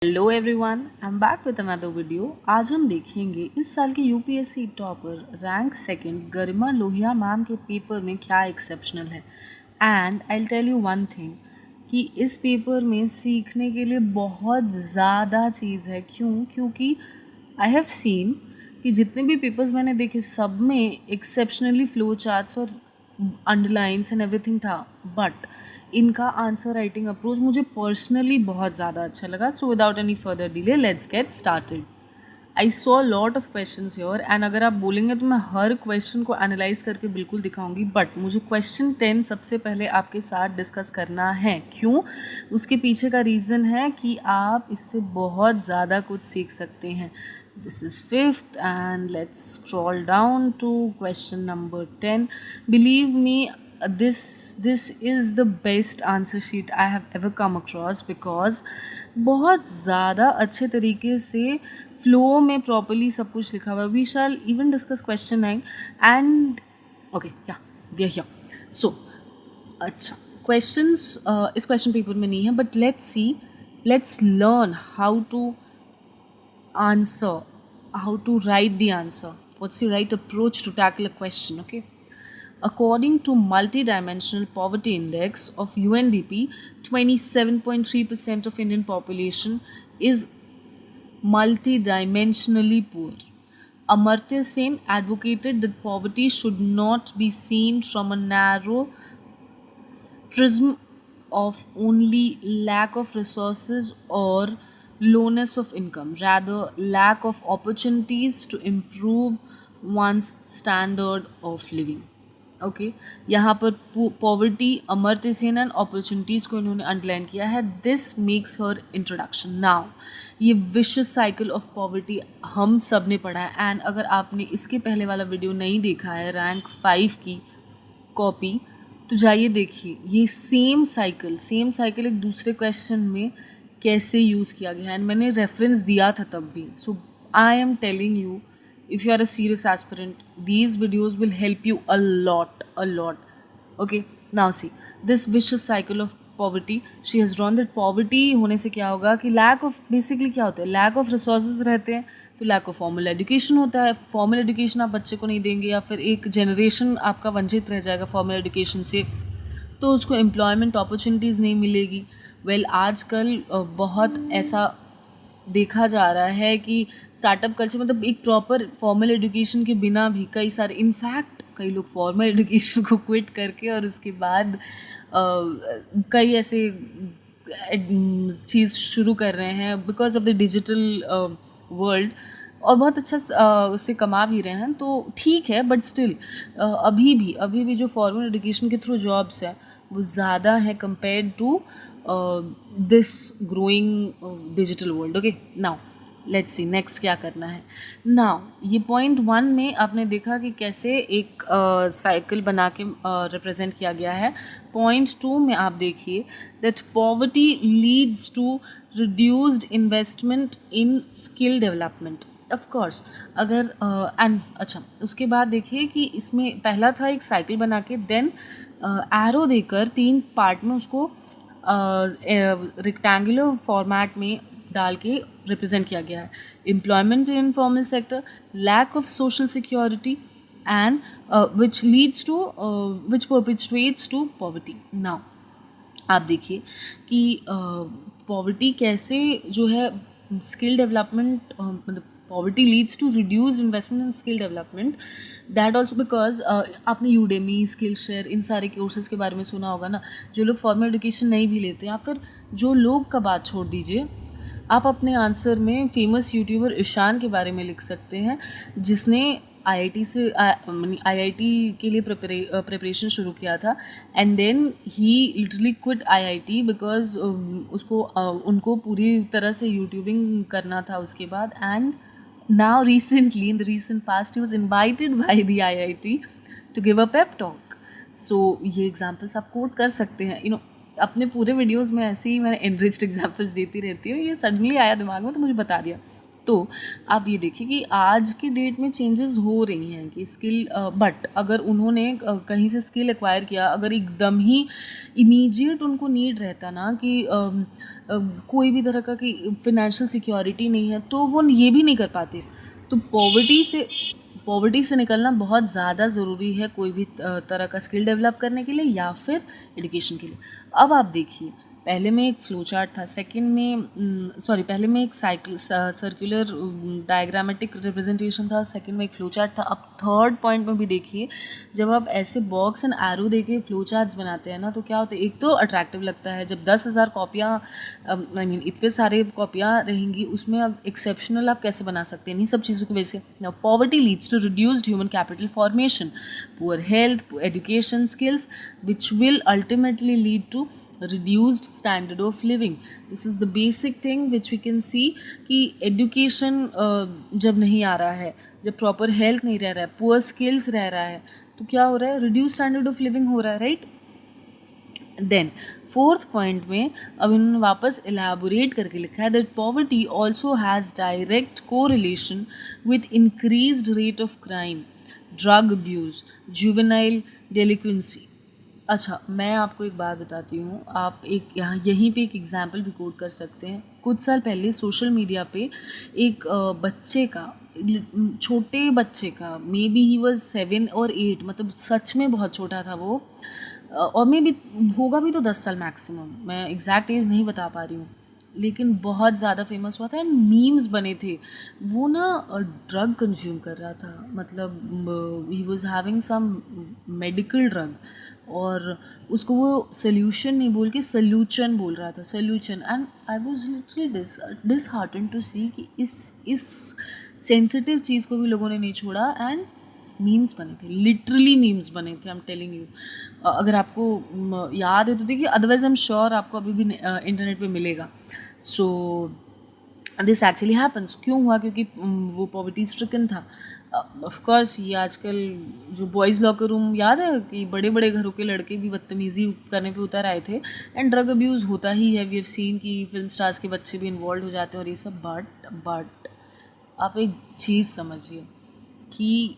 Hello everyone, I am back with another video. आज हम देखेंगे इस साल के UPSC topper rank second Garima Lohia ma'am के पेपर में क्या एक्सेप्शनल है। And I will tell you one thing कि इस पेपर में सीखने के लिए बहुत ज़्यादा चीज़ है। क्योंकि आई हैव सीन कि जितने भी पेपर्स मैंने देखे सब में एक्सेप्शनली फ्लो चार्ट्स और अंडरलाइंस एंड एवरीथिंग था, बट इनका आंसर राइटिंग अप्रोच मुझे पर्सनली बहुत ज़्यादा अच्छा लगा। So without any further delay let's get started. I saw lot of questions your and अगर आप बोलेंगे तो मैं हर क्वेश्चन को एनालाइज करके बिल्कुल दिखाऊंगी, बट मुझे क्वेश्चन 10 सबसे पहले आपके साथ डिस्कस करना है। क्यों? उसके पीछे का रीज़न है कि आप इससे बहुत ज़्यादा कुछ सीख सकते हैं। This is fifth and let's scroll down to question number 10। Believe me, this is the best answer sheet I have ever come across because बहुत ज़्यादा अच्छे तरीके से फ्लो में प्रॉपरली सब कुछ लिखा हुआ है। We shall even discuss question 9 and okay या वी आर हियर। सो अच्छा, क्वेश्चंस इस क्वेश्चन पेपर में नहीं है, but let's learn how to answer, how to write the answer. What's the right approach to tackle a question? Okay. According to Multidimensional Poverty Index of UNDP, 27.3% of Indian population is multidimensionally poor. Amartya Sen advocated that poverty should not be seen from a narrow prism of only lack of resources or lowness of income, rather lack of opportunities to improve one's standard of living. Okay, यहाँ पर poverty, Amartya Sen and opportunities को इन्होंने underline किया है। This makes her introduction. Now ये vicious cycle of poverty हम सब ने पढ़ा है, एंड अगर आपने इसके पहले वाला वीडियो नहीं देखा है रैंक 5 की कॉपी, तो जाइए देखिए। ये सेम साइकिल एक दूसरे क्वेश्चन में कैसे यूज़ किया गया है, एंड मैंने रेफरेंस दिया था तब भी। So I am telling you, if you are a serious aspirant, these videos will help you a lot. Okay, now see this vicious cycle of poverty. She has drawn that poverty होने से क्या होगा कि lack of, basically क्या होता है, lack of resources रहते हैं, तो lack of formal education होता है। formal education आप बच्चे को नहीं देंगे या फिर एक generation आपका वंचित रह जाएगा formal education से, तो उसको employment opportunities नहीं मिलेगी। well, आजकल बहुत ऐसा देखा जा रहा है कि स्टार्टअप कल्चर, मतलब एक प्रॉपर फॉर्मल एजुकेशन के बिना भी कई सारे, इनफैक्ट कई लोग फॉर्मल एजुकेशन को क्विट करके और उसके बाद कई ऐसे चीज़ शुरू कर रहे हैं because of the digital world, और बहुत अच्छा उससे कमा भी रहे हैं। तो ठीक है, बट स्टिल अभी भी जो फॉर्मल एजुकेशन के थ्रू जॉब्स है वो ज़्यादा है compare to this growing digital world. Okay, now let's see next क्या करना है। नाउ ये पॉइंट 1 में आपने देखा कि कैसे एक साइकिल बना के रिप्रेजेंट किया गया है। पॉइंट 2 में आप देखिए that poverty leads to reduced investment in skill development. Of course अगर एंड अच्छा, उसके बाद देखिए कि इसमें पहला था एक साइकिल बना के, देन एरो देकर 3 पार्ट में उसको रेक्टेंगुलर फॉर्मेट में डाल के रिप्रेजेंट किया गया है। Employment in informal sector, lack of social security and which leads to which perpetuates to poverty. Now आप देखिए कि पॉवर्टी कैसे जो है स्किल डेवलपमेंट, मतलब poverty leads to reduced investment in skill development. That also because आपने Udemy, skill share, इन सारे कोर्सेज के बारे में सुना होगा ना। जो लोग फॉर्मल एजुकेशन नहीं भी लेते, या फिर जो लोग का बात छोड़ दीजिए, आप अपने आंसर में फेमस यूट्यूबर ईशान के बारे में लिख सकते हैं, जिसने आईआईटी के लिए प्रिपरेशन शुरू किया था, and then he literally quit IIT because उसको उनको पूरी तरह से यूट्यूबिंग करना था उसके बाद। And now recently, in the recent past, he was invited by the IIT to give a pep talk. So ये examples आप quote कर सकते हैं। अपने पूरे videos में ऐसे ही मैं enriched examples देती रहती हूँ, ये suddenly आया दिमाग में तो मुझे बता दिया। तो आप ये देखिए कि आज के डेट में चेंजेस हो रही हैं कि स्किल, बट अगर उन्होंने कहीं से स्किल एक्वायर किया, अगर एकदम ही इमीडिएट उनको नीड रहता ना कि कोई भी तरह का कि फिनेंशियल सिक्योरिटी नहीं है, तो वो ये भी नहीं कर पाते। तो पॉवर्टी से निकलना बहुत ज़्यादा ज़रूरी है कोई भी तरह का स्किल डेवलप करने के लिए या फिर एजुकेशन के लिए। अब आप देखिए, पहले में एक फ्लो चार्ट था, पहले में एक सर्कुलर डायग्रामेटिक रिप्रेजेंटेशन था, सेकंड में एक फ्लो चार्ट था। अब थर्ड पॉइंट में भी देखिए, जब आप ऐसे बॉक्स एंड एरो देके फ्लो चार्ट्स बनाते हैं ना, तो क्या होता है, एक तो अट्रैक्टिव लगता है। जब 10,000 कॉपियाँ, आई मीन इतने सारे कॉपियाँ रहेंगी, उसमें अब एक्सेप्शनल आप कैसे बना सकते हैं इन्हीं सब चीज़ों की वजह से। Now poverty leads to reduced human capital formation, poor health, education skills, which will ultimately lead to reduced standard of living. This is the basic thing which we can see कि education जब नहीं आ रहा है, जब proper health नहीं रह रहा है, poor skills रह रहा है, तो क्या हो रहा है, reduced standard of living हो रहा है, right? देन फोर्थ पॉइंट में अब इन्होंने वापस एलैबोरेट करके लिखा है that poverty also has direct correlation with increased rate of crime, drug abuse, juvenile delinquency. अच्छा, मैं आपको एक बात बताती हूँ, आप एक यहीं पे एक एग्जाम्पल भी कोट कर सकते हैं। कुछ साल पहले सोशल मीडिया पे एक बच्चे का, छोटे बच्चे का, मे बी ही वॉज 7 और 8, मतलब सच में बहुत छोटा था वो, और मे बी होगा भी तो 10 साल मैक्सिमम, मैं एग्जैक्ट एज नहीं बता पा रही हूँ, लेकिन बहुत ज़्यादा फेमस हुआ था एंड मीम्स बने थे। वो ना ड्रग कंज्यूम कर रहा था, मतलब he was having some medical drug, और उसको वो सोल्यूशन नहीं बोल के सल्यूशन बोल रहा था, solution. And I was literally disheartened to see कि इस सेंसिटिव चीज़ को भी लोगों ने नहीं छोड़ा एंड मीम्स बने थे, लिटरली मीम्स बने थे, आई एम टेलिंग यू। अगर आपको याद है तो देखिए, अदरवाइज आई एम श्योर आपको अभी भी इंटरनेट पे मिलेगा। So this actually happens. क्यों हुआ? क्योंकि वो पॉवर्टी स्ट्रिकन था। ऑफ कोर्स ये आजकल जो बॉयज़ लॉकर रूम याद है कि बड़े बड़े घरों के लड़के भी बदतमीज़ी करने पे उतर आए थे, एंड ड्रग अब्यूज़ होता ही है। वी हैव सीन कि फिल्म स्टार्स के बच्चे भी इन्वॉल्व हो जाते हैं और ये सब। बट आप एक चीज़ समझिए कि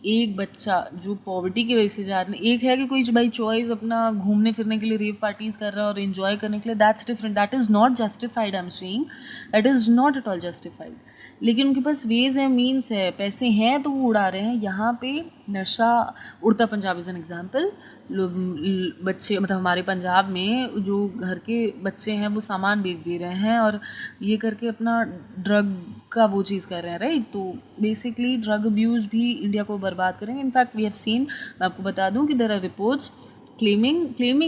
एक बच्चा जो पॉवर्टी की वजह से जा रहा है, एक है कि कोई भाई चॉइस अपना घूमने फिरने के लिए रेव पार्टीज़ कर रहा है और एंजॉय करने के लिए, that's different, that is not justified, I am saying that is not at all justified. लेकिन उनके पास वेज है, मीन्स है, पैसे हैं, तो वो उड़ा रहे हैं। यहाँ पे नशा उड़ता पंजाब इज़ एन एग्जाम्पल। बच्चे, मतलब हमारे पंजाब में जो घर के बच्चे हैं वो सामान बेच दे रहे हैं और ये करके अपना ड्रग का वो चीज़ कर रहे हैं, राइट। तो बेसिकली ड्रग अब्यूज़ भी इंडिया को बर्बाद करेंगे। इनफैक्ट वी हैव सीन, मैं आपको बता दूं कि देयर आर रिपोर्ट्स claiming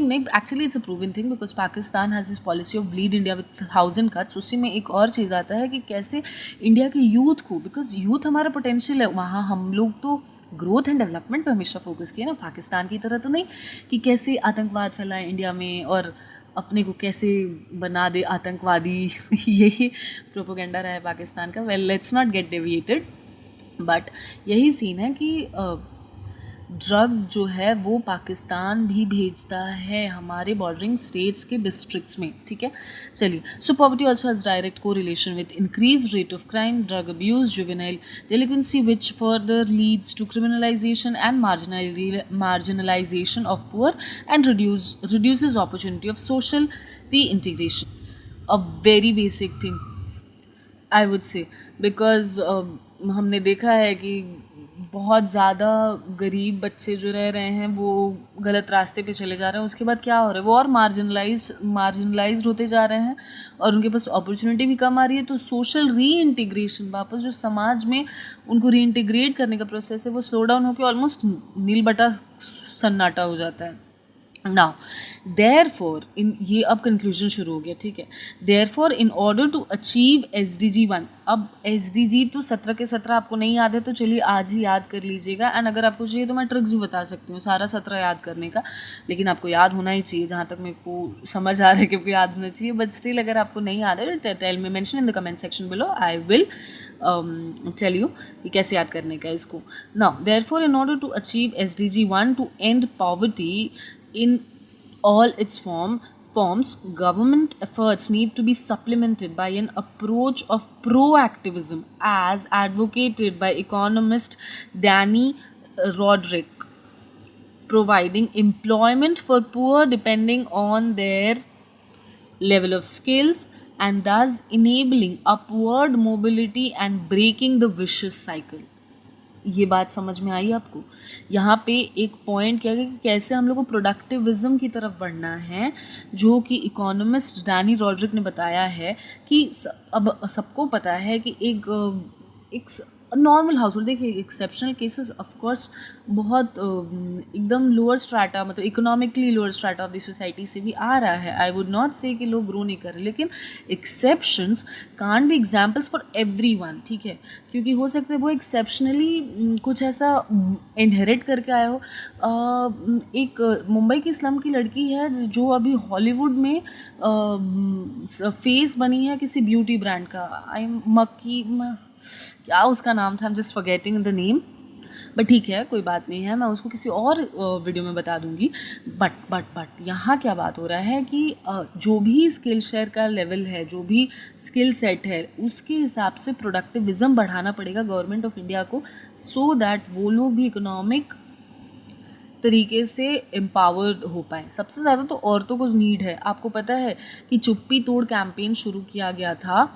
नहीं, actually it's a proven thing, because Pakistan has this policy of bleed India with 1000 cuts। उसी में एक और चीज़ आता है कि कैसे इंडिया के यूथ को, बिकॉज यूथ हमारा पोटेंशियल है, वहाँ हम लोग तो ग्रोथ एंड डेवलपमेंट पे हमेशा फोकस किया ना, पाकिस्तान की तरह तो नहीं कि कैसे आतंकवाद फैलाए इंडिया में और अपने को कैसे बना दे आतंकवादी। यही प्रोपोगेंडा रहा है पाकिस्तान का। Well, let's not gate deviated, but यही सीन है कि ड्रग जो है वो पाकिस्तान भी भेजता है हमारे बॉर्डरिंग स्टेट्स के डिस्ट्रिक्ट्स में, ठीक है। चलिए, so poverty also has direct correlation with increase rate of crime, drug abuse, juvenile delinquency, which further leads to criminalisation and marginalisation of poor and reduces opportunity of social reintegration. A very basic thing I would say, because हमने देखा है कि बहुत ज़्यादा गरीब बच्चे जो रह रहे हैं वो गलत रास्ते पे चले जा रहे हैं। उसके बाद क्या हो रहा है, वो और मार्जिनलाइज्ड होते जा रहे हैं और उनके पास अपॉर्चुनिटी भी कम आ रही है। तो सोशल रीइंटीग्रेशन, वापस जो समाज में उनको रीइंटीग्रेट करने का प्रोसेस है, वो स्लो डाउन होकर ऑलमोस्ट नील बटा सन्नाटा हो जाता है। नाउ देयरफॉर, इन ये अब कंक्लूजन शुरू हो गया, ठीक है। Therefore in order to achieve SDG 1, अब SDG तो 17 के 17 आपको नहीं याद है तो चलिए आज ही याद कर लीजिएगा, एंड अगर आपको चाहिए तो मैं ट्रिक्स भी बता सकती हूँ सारा 17 याद करने का, लेकिन आपको याद होना ही चाहिए, जहाँ तक मेरे को समझ आ रहा है कि आपको याद होना चाहिए। बट स्टिल अगर आपको नहीं याद है, tell me, mention in the comment section below, I will tell you कि कैसे याद करने का इसको। Now therefore in order to achieve SDG 1 to end poverty in all its form, forms, government efforts need to be supplemented by an approach of proactivism as advocated by economist Danny Roderick, providing employment for poor depending on their level of skills and thus enabling upward mobility and breaking the vicious cycle. ये बात समझ में आई आपको? यहाँ पे एक point क्या है कि कैसे हम लोग को प्रोडक्टिविज्म की तरफ बढ़ना है, जो कि इकोनॉमिस्ट डैनी रॉड्रिक ने बताया है कि अब सबको पता है कि एक नॉर्मल हाउस होल्ड, देखिए एक्सेप्शनल केसेस ऑफ कोर्स बहुत एकदम लोअर स्ट्राटा, मतलब economically lower strata of the society से भी आ रहा है. आई वुड नॉट से कि लोग ग्रो नहीं कर रहे, लेकिन exceptions can't be examples for everyone. ठीक है, क्योंकि हो सकता है वो एक्सेप्शनली कुछ ऐसा इनहेरिट करके आया हो. एक मुंबई की स्लम की लड़की है जो अभी हॉलीवुड में फेस बनी है किसी ब्यूटी ब्रांड का. क्या उसका नाम था, I am just forgetting the name, but ठीक है, कोई बात नहीं है, मैं उसको किसी और वीडियो में बता दूंगी. बट यहाँ क्या बात हो रहा है कि जो भी स्किल शेयर का लेवल है, जो भी स्किल सेट है, उसके हिसाब से प्रोडक्टिविज्म बढ़ाना पड़ेगा गवर्नमेंट ऑफ इंडिया को, सो दैट वो लोग भी इकोनॉमिक तरीके से एम्पावर्ड हो पाए. सबसे ज़्यादा तो औरतों को नीड है. आपको पता है कि चुप्पी तोड़ कैंपेन शुरू किया गया था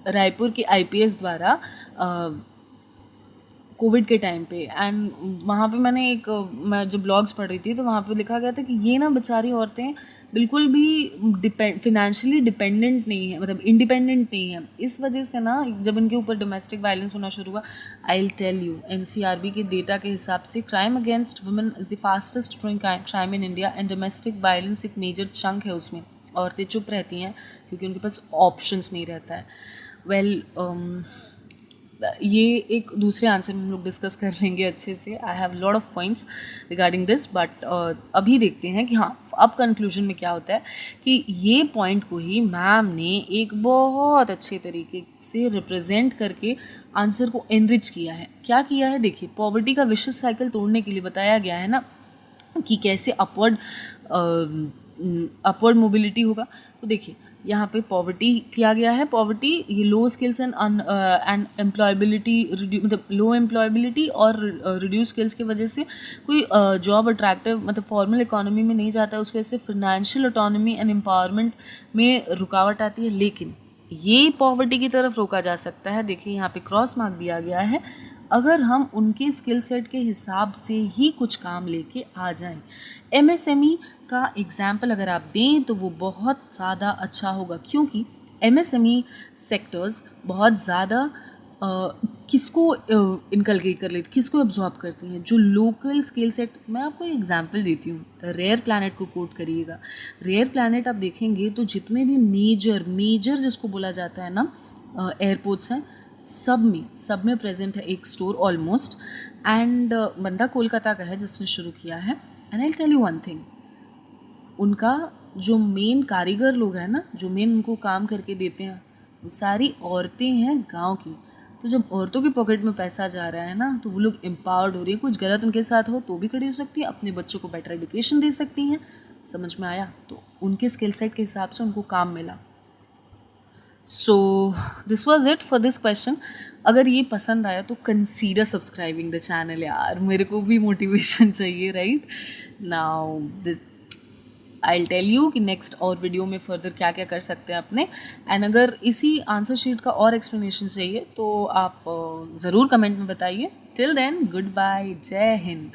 रायपुर के IPS द्वारा कोविड के टाइम पे, एंड वहाँ पे मैं जो ब्लॉग्स पढ़ रही थी तो वहाँ पे लिखा गया था कि ये ना बेचारी औरतें बिल्कुल भी फिनेंशियली डिपेंडेंट नहीं है, मतलब इंडिपेंडेंट नहीं है. इस वजह से ना जब इनके ऊपर डोमेस्टिक वायलेंस होना शुरू हुआ, I will tell you, NCRB के डेटा के हिसाब से crime against women is the fastest growing crime in India, and domestic violence एक मेजर चंक है उसमें. औरतें चुप रहती हैं क्योंकि उनके पास ऑप्शंस नहीं रहता है. ये एक दूसरे आंसर में हम लोग डिस्कस कर लेंगे अच्छे से. I have lot of points regarding this, but अभी देखते हैं कि हाँ अब कंक्लूजन में क्या होता है कि ये पॉइंट को ही मैम ने एक बहुत अच्छे तरीके से रिप्रेजेंट करके आंसर को एनरिच किया है. क्या किया है देखिए, पॉवर्टी का विशियस साइकिल तोड़ने के लिए बताया गया है ना कि कैसे अपवर्ड मोबिलिटी होगा. तो देखिए यहाँ पे पॉवर्टी किया गया है. पॉवर्टी ये लो स्किल्स एंड एम्प्लॉयबिलिटी, मतलब लो एम्प्लॉयबिलिटी और रिड्यूस स्किल्स की वजह से कोई जॉब अट्रैक्टिव, मतलब फॉर्मल इकोनॉमी में नहीं जाता है. उसकी वजह से फिनेंशियल ऑटोनॉमी एंड एम्पावरमेंट में रुकावट आती है. लेकिन ये पॉवर्टी की तरफ रोका जा सकता है. देखिए यहाँ पे क्रॉस मार्क दिया गया है, अगर हम उनके स्किल सेट के हिसाब से ही कुछ काम लेके आ जाएं. MSME का एग्जाम्पल अगर आप दें तो वो बहुत ज़्यादा अच्छा होगा, क्योंकि MSME सेक्टर्स बहुत ज़्यादा किसको इनकलकेट कर लेती, किसको एब्जॉर्ब करती हैं, जो लोकल स्किल सेट. मैं आपको एक एग्जांपल देती हूँ, रेयर प्लैनेट को कोट करिएगा. रेयर प्लैनेट आप देखेंगे तो जितने भी मेजर जिसको बोला जाता है ना एयरपोर्ट्स हैं, सब में प्रेजेंट है एक स्टोर ऑलमोस्ट. एंड बंदा कोलकाता का है जिसने शुरू किया है. And I tell you one thing, उनका जो मेन कारीगर लोग हैं ना, जो मेन उनको काम करके देते हैं, वो सारी औरतें हैं गांव की. तो जब औरतों की पॉकेट में पैसा जा रहा है ना, तो वो लोग एम्पावर्ड हो रही है. कुछ गलत उनके साथ हो तो भी खड़ी हो सकती है, अपने बच्चों को बेटर एजुकेशन दे सकती हैं. समझ में आया? तो उनके स्किल सेट के हिसाब से उनको काम मिला. So this was it for this question. अगर ये पसंद आया तो कंसीडर सब्सक्राइबिंग द चैनल यार, मेरे को भी मोटिवेशन चाहिए, right? Now I will tell you कि नेक्स्ट और वीडियो में फर्दर क्या क्या कर सकते हैं अपने. एंड अगर इसी आंसर शीट का और एक्सप्लेनेशन चाहिए तो आप ज़रूर कमेंट में बताइए. टिल देन, गुड बाय, जय हिंद.